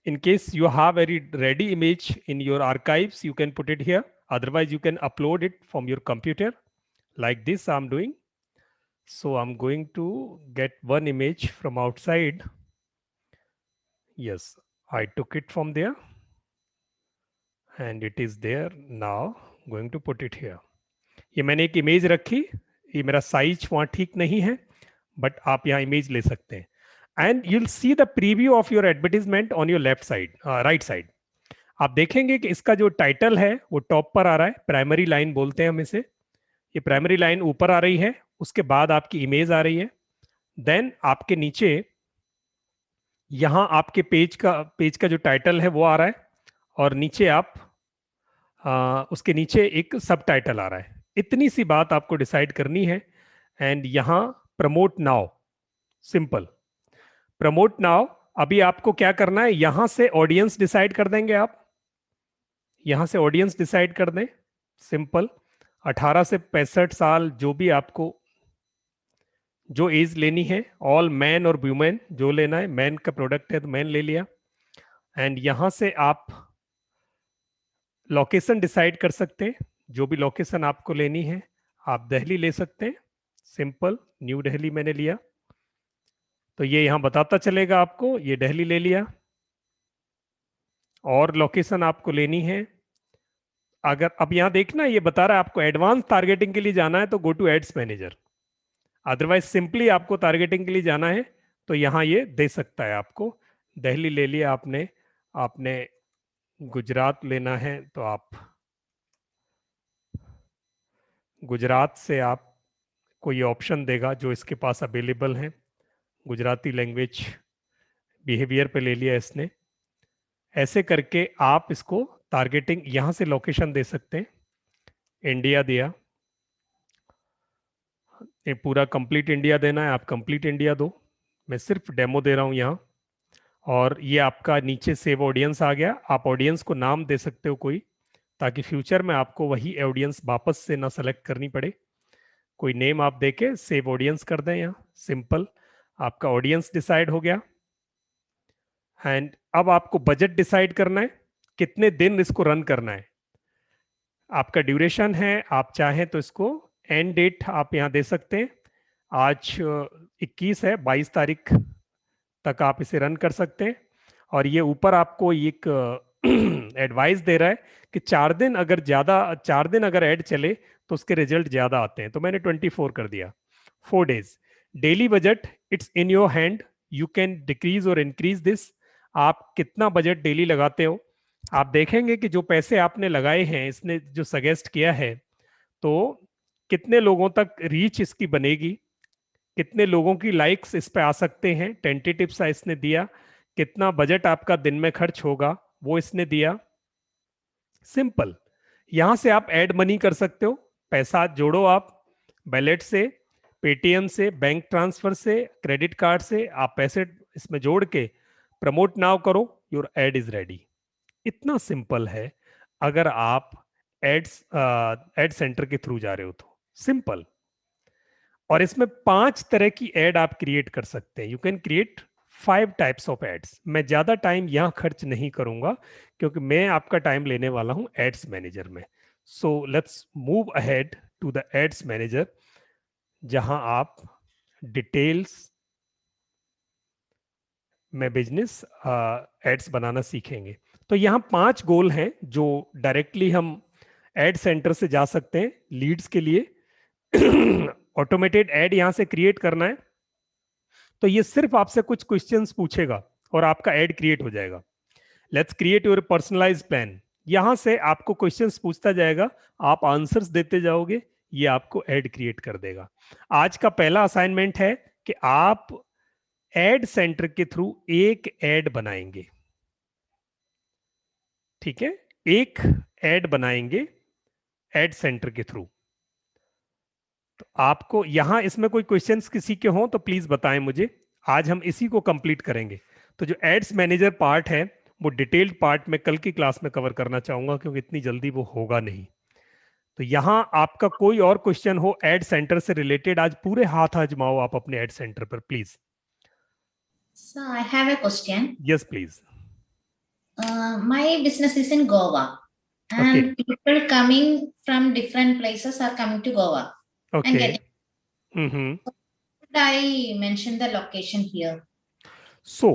In case you have a ready image in your archives, you can put it here. Otherwise, you can upload it from your computer like this I'm doing. So I'm going to get one image from outside. Yes, I took it from there and it is there. Now going to put it here. ये मैंने एक image रखी. ये मेरा size वहां ठीक नहीं है, बट आप यहाँ इमेज ले सकते हैं. And you'll see the preview of your advertisement on your left side, right side. आप देखेंगे कि इसका जो टाइटल है वो टॉप पर आ रहा है. प्राइमरी लाइन बोलते हैं हम इसे. ये प्राइमरी लाइन ऊपर आ रही है, उसके बाद आपकी इमेज आ रही है. देन आपके नीचे यहां आपके पेज का जो टाइटल है वो आ रहा है, और नीचे आप उसके नीचे एक सब टाइटल आ रहा है. इतनी सी बात आपको डिसाइड करनी है. एंड यहां promote now, simple promote now. अभी आपको क्या करना है, यहां से ऑडियंस डिसाइड कर देंगे आप. यहां से ऑडियंस डिसाइड कर दें, सिंपल. 18 से 65 साल, जो भी आपको जो एज लेनी है, ऑल मैन और वुमेन जो लेना है. मैन का प्रोडक्ट है तो मैन ले लिया. एंड यहां से आप लोकेशन डिसाइड कर सकते हैं. जो भी लोकेशन आपको लेनी है, आप दिल्ली ले सकते हैं. सिंपल, न्यू दिल्ली मैंने लिया, तो ये यहां बताता चलेगा आपको. ये दिल्ली ले लिया. और लोकेशन आपको लेनी है, अगर अब यहां देखना ये बता रहा है आपको एडवांस टारगेटिंग के लिए जाना है तो go to ads manager. Otherwise simply आपको टारगेटिंग के लिए जाना है तो यहां ये दे सकता है आपको. दिल्ली ले लिया आपने. आपने गुजरात लेना है तो आप गुजरात से आप कोई ऑप्शन देगा जो इसके पास अवेलेबल है. गुजराती लैंग्वेज बिहेवियर पे ले लिया इसने. ऐसे करके आप इसको टारगेटिंग यहां से लोकेशन दे सकते हैं. इंडिया दिया, ये पूरा कंप्लीट इंडिया देना है, आप कंप्लीट इंडिया दो. मैं सिर्फ डेमो दे रहा हूं यहां. और ये आपका नीचे सेव ऑडियंस आ गया. आप ऑडियंस को नाम दे सकते हो कोई, ताकि फ्यूचर में आपको वही ऑडियंस वापस से ना सेलेक्ट करनी पड़े. कोई नेम आप देके सेव ऑडियंस कर दें यहाँ. सिंपल, आपका ऑडियंस डिसाइड हो गया. एंड अब आपको बजट डिसाइड करना है, कितने दिन इसको रन करना है. आपका ड्यूरेशन है, आप चाहें तो इसको एंड डेट आप यहाँ दे सकते हैं. आज 21 है, 22 तारीख तक आप इसे रन कर सकते हैं. और ये ऊपर आपको एक एडवाइस दे रहा है कि 4 दिन अगर ऐड चले तो उसके रिजल्ट ज्यादा आते हैं. तो मैंने 24 कर दिया. 4 days. Daily budget it's in your hand, you can decrease और इंक्रीज दिस. आप कितना बजट डेली लगाते हो. आप देखेंगे कि जो पैसे आपने लगाए हैं, इसने जो सजेस्ट किया है, तो कितने लोगों तक रीच इसकी बनेगी, कितने लोगों की लाइक्स इस पे आ सकते हैं, टेंटेटिव सा इसने दिया. कितना बजट आपका दिन में खर्च होगा वो इसने दिया. सिंपल, यहां से आप ऐड मनी कर सकते हो. पैसा जोड़ो आप वैलेट से, पेटीएम से, बैंक ट्रांसफर से, क्रेडिट कार्ड से. आप पैसे इसमें जोड़ के प्रमोट नाउ करो, योर एड इज रेडी. इतना सिंपल है अगर आप एड सेंटर के थ्रू जा रहे हो तो. सिंपल. और इसमें 5 तरह की एड आप क्रिएट कर सकते हैं. You can create 5 types of ads. मैं ज्यादा टाइम यहां खर्च नहीं करूंगा क्योंकि मैं आपका टाइम लेने वाला हूं एड्स मैनेजर में. So let's move ahead to the ads manager, जहां आप डिटेल्स में बिजनेस एड्स बनाना सीखेंगे. तो यहां 5 गोल हैं जो डायरेक्टली हम एड सेंटर से जा सकते हैं लीड्स के लिए. ऑटोमेटेड एड यहां से क्रिएट करना है तो ये सिर्फ आपसे कुछ क्वेश्चंस पूछेगा और आपका एड क्रिएट हो जाएगा. Let's create your personalised plan. यहां से आपको क्वेश्चंस पूछता जाएगा, आप आंसर्स देते जाओगे, ये आपको एड क्रिएट कर देगा. आज का पहला असाइनमेंट है कि आप एड सेंटर के थ्रू एक एड बनाएंगे. ठीक है, एक एड बनाएंगे एड सेंटर के थ्रू. तो आपको यहाँ इसमें कोई क्वेश्चंस किसी के हों तो प्लीज बताएं मुझे, आज हम इसी को कंप्लीट करेंगे। तो जो एड्स मैनेजर पार्ट है वो डिटेल्ड पार्ट में कल की क्लास में कवर करना चाहूंगा, क्योंकि इतनी जल्दी वो होगा नहीं। तो यहाँ आपका कोई और क्वेश्चन हो एड सेंटर से रिलेटेड, आज पूरे हाथ आजमाओ आप अपने एड सेंटर पर please. So I have a question. Yes please. My business is in Goa, and people coming from different places are coming to Goa. And okay. getting, should I mention the location here? So,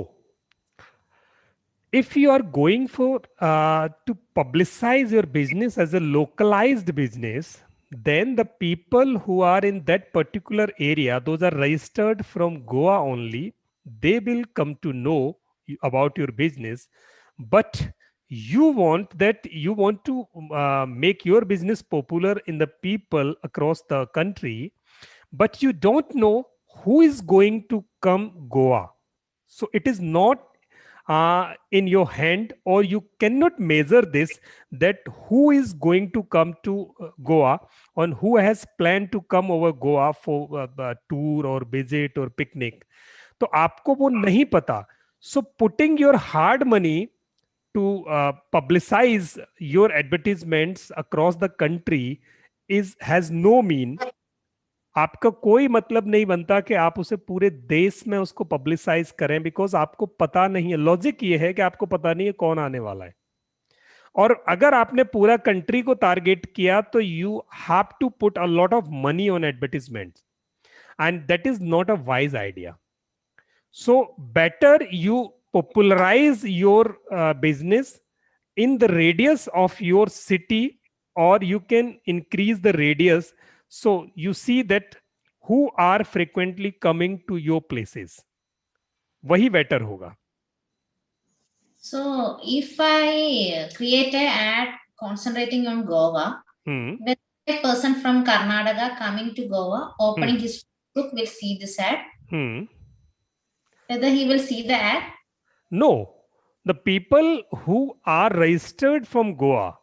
if you are going for to publicize your business as a localized business, then the people who are in that particular area, those are registered from Goa only, they will come to know about your business. But you want to make your business popular in the people across the country, but you don't know who is going to come Goa. So it is not in your hand, or you cannot measure this, that who is going to come to Goa, and who has planned to come over Goa for tour or visit or picnic. तो आपको वो नहीं पता. So putting your hard money to publicize your advertisements across the country has no mean. आपका कोई मतलब नहीं बनता कि आप उसे पूरे देश में उसको पब्लिसाइज करें, बिकॉज आपको पता नहीं है. लॉजिक ये है कि आपको पता नहीं है कौन आने वाला है. और अगर आपने पूरा कंट्री को टारगेट किया तो you have to put a lot of money on advertisement, and that is not a wise idea. So better you popularize your business in the radius of your city, or you can increase the radius, so you see that who are frequently coming to your places. वही better होगा. So if I create an ad concentrating on Goa, when a person from Karnataka coming to Goa, opening his book, will see this ad, whether he will see the ad? No, the people who are registered from Goa,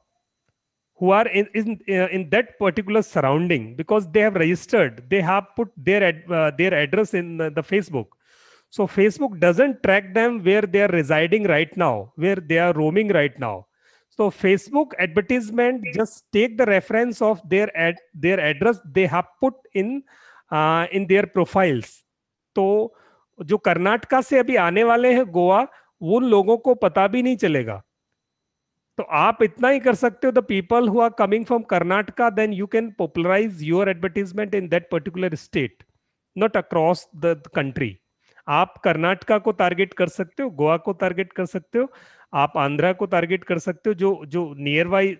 who are in that particular surrounding, because they have registered, they have put their address in the Facebook. So Facebook doesn't track them where they are residing right now, where they are roaming right now. So Facebook advertisement just take the reference of their address they have put in their profiles. तो जो कर्नाटका से अभी आने वाले हैं गोवा, उन लोगों को पता भी नहीं चलेगा. तो आप इतना ही कर सकते हो. The people who are coming from Karnataka, then you can popularize your advertisement in that particular state, not across the country. आप कर्नाटका को टारगेट कर सकते हो, गोवा को टारगेट कर सकते हो, आप आंध्रा को टारगेट कर सकते हो. जो नियर बाई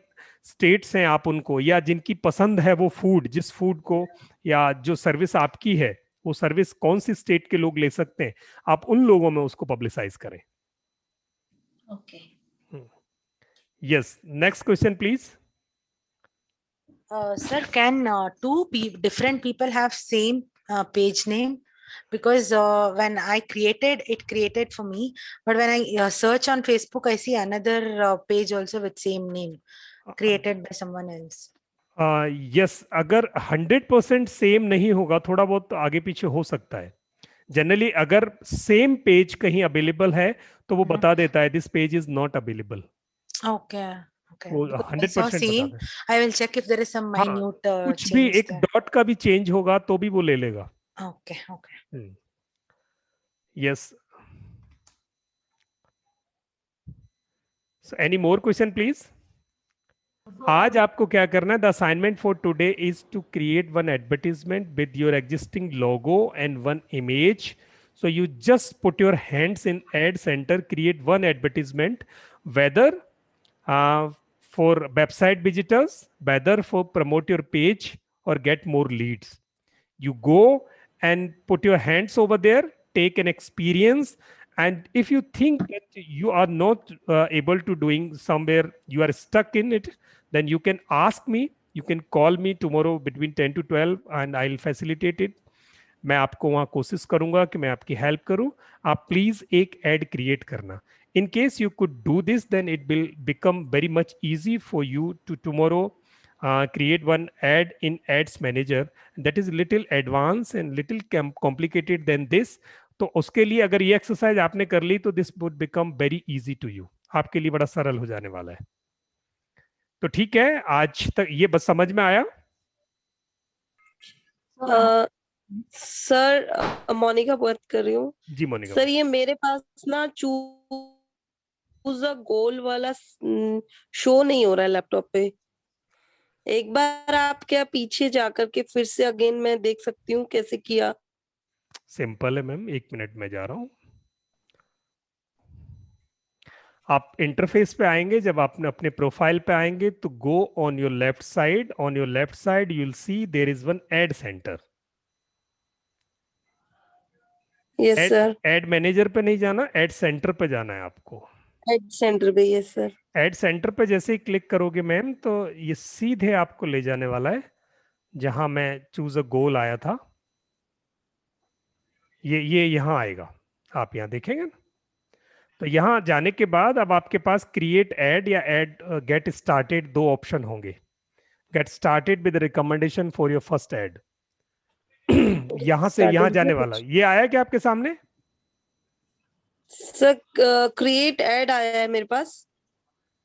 स्टेट्स हैं आप उनको, या जिनकी पसंद है वो फूड, जिस फूड को या जो सर्विस आपकी है वो सर्विस कौन सी स्टेट के लोग ले सकते हैं, आप उन लोगों में उसको पब्लिसाइज करें. Okay. Yes. Next question, please. Sir, can different people have same page name? Because when I created, it created for me, but when I search on Facebook, I see another page also with same name created by someone else. Yes, अगर 100% same नहीं होगा, थोड़ा बहुत आगे पीछे हो सकता है. जनरली अगर सेम पेज कहीं अवेलेबल है तो वो बता देता है this page is not available. Okay. वो 100% same. I will check if there is some minute कुछ भी एक डॉट का भी चेंज होगा तो भी वो ले लेगा. Okay. Yes. So any more question please? आज आपको क्या करना है? The assignment for today is to create one advertisement with your existing logo and one image. So you just put your hands in ad center, create one advertisement, whether for website visitors, whether for promote your page or get more leads. You go and put your hands over there, take an experience, and if you think that you are not able to doing somewhere, you are stuck in it, then you can ask me, you can call me tomorrow between 10 to 12 and I'll facilitate it. मैं आपको वहाँ कोशिश करूंगा कि मैं आपकी help करूं. आप प्लीज एक एड क्रिएट करना. In case you could do this, then it will become very much easy for you to tomorrow create one ad in ads manager. That is little advanced and little complicated than this. तो उसके लिए अगर ये exercise आपने कर ली तो this would become very easy to you, आपके लिए बड़ा सरल हो जाने वाला है. तो ठीक है, आज तक ये बस समझ में आया. सर मोनिका बात कर रही हूँ. जी मोनिका. सर ये मेरे पास ना चूज अ गोल वाला शो नहीं हो रहा है लैपटॉप पे. एक बार आप क्या पीछे जाकर के फिर से अगेन मैं देख सकती हूँ कैसे किया? सिंपल है मैम, 1 मिनट में जा रहा हूँ. आप इंटरफेस पे आएंगे, जब आप अपने प्रोफाइल पे आएंगे तो go on your left side. On your left side you will see there is one ad centre. Yes sir. Ad manager पे नहीं जाना, एड सेंटर पे जाना है आपको. एड सेंटर पे. Yes sir. एड सेंटर पे जैसे ही क्लिक करोगे मैम तो ये सीधे आपको ले जाने वाला है जहां मैं चूज अ गोल आया था. ये यहाँ आएगा, आप यहाँ देखेंगे ना. तो यहाँ जाने के बाद अब आपके पास क्रिएट एड या एड गेट स्टार्टेड 2 ऑप्शन होंगे. Get started with recommendation for your first aid. यहाँ से यहाँ जाने वाला ये आया क्या आपके सामने? सर क्रिएट एड आया है मेरे पास.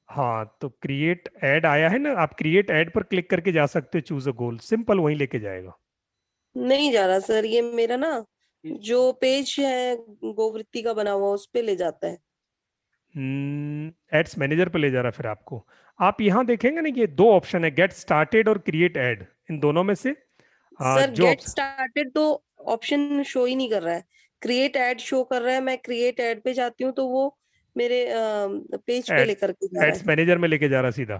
हाँ, तो क्रिएट एड आया है ना, आप क्रिएट एड पर क्लिक करके जा सकते हो. चूज अ गोल, सिंपल वहीं लेके जाएगा. नहीं जा रहा सर, ये मेरा ना जो पेज है गोवृत्ति का बना हुआ उस पे ले जाता है. एड्स मैनेजर पे ले जा रहा है फिर आपको. आप यहाँ देखेंगे ना, ये 2 ऑप्शन है, गेट स्टार्टेड और क्रिएट एड. इन दोनों में से सर गेट स्टार्टेड तो ऑप्शन शो ही नहीं कर रहा है. क्रिएट एड शो कर रहा है. मैं क्रिएट एड पे जाती हूँ तो वो मेरे पेज पे लेकर के जा रहा है. एड्स मैनेजर में लेके जा रहा सीधा.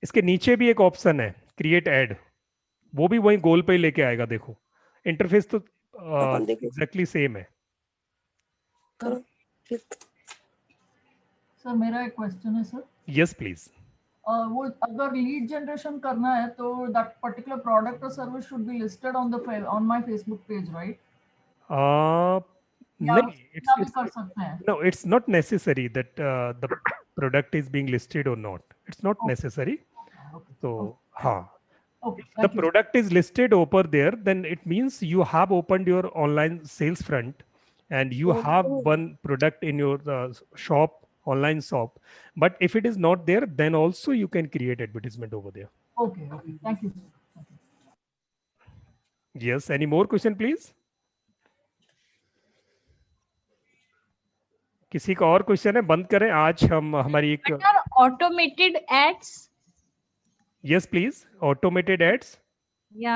इसके नीचे भी एक ऑप्शन है क्रिएट एड, वो भी वही गोल पे ही लेके आएगा. देखो इंटरफेस तो एग्जैक्टली सेम है. सर मेरा एक क्वेश्चन है सर. Yes please. वो अगर लीड जनरेशन करना है तो दैट पर्टिकुलर प्रोडक्ट और service should be listed on the on my Facebook page, right? No, it's not necessary that the product is being listed or not. It's not necessary. So, the product is listed over there, then it means you have opened your online sales front and you have one product in your shop, online shop. But if it is not there, then also you can create advertisement over there. Okay. Thank you. Yes, any more question please? किसी का और question है? बंद करें आज हम हमारी एक automated ads. Yes please, automated ads. या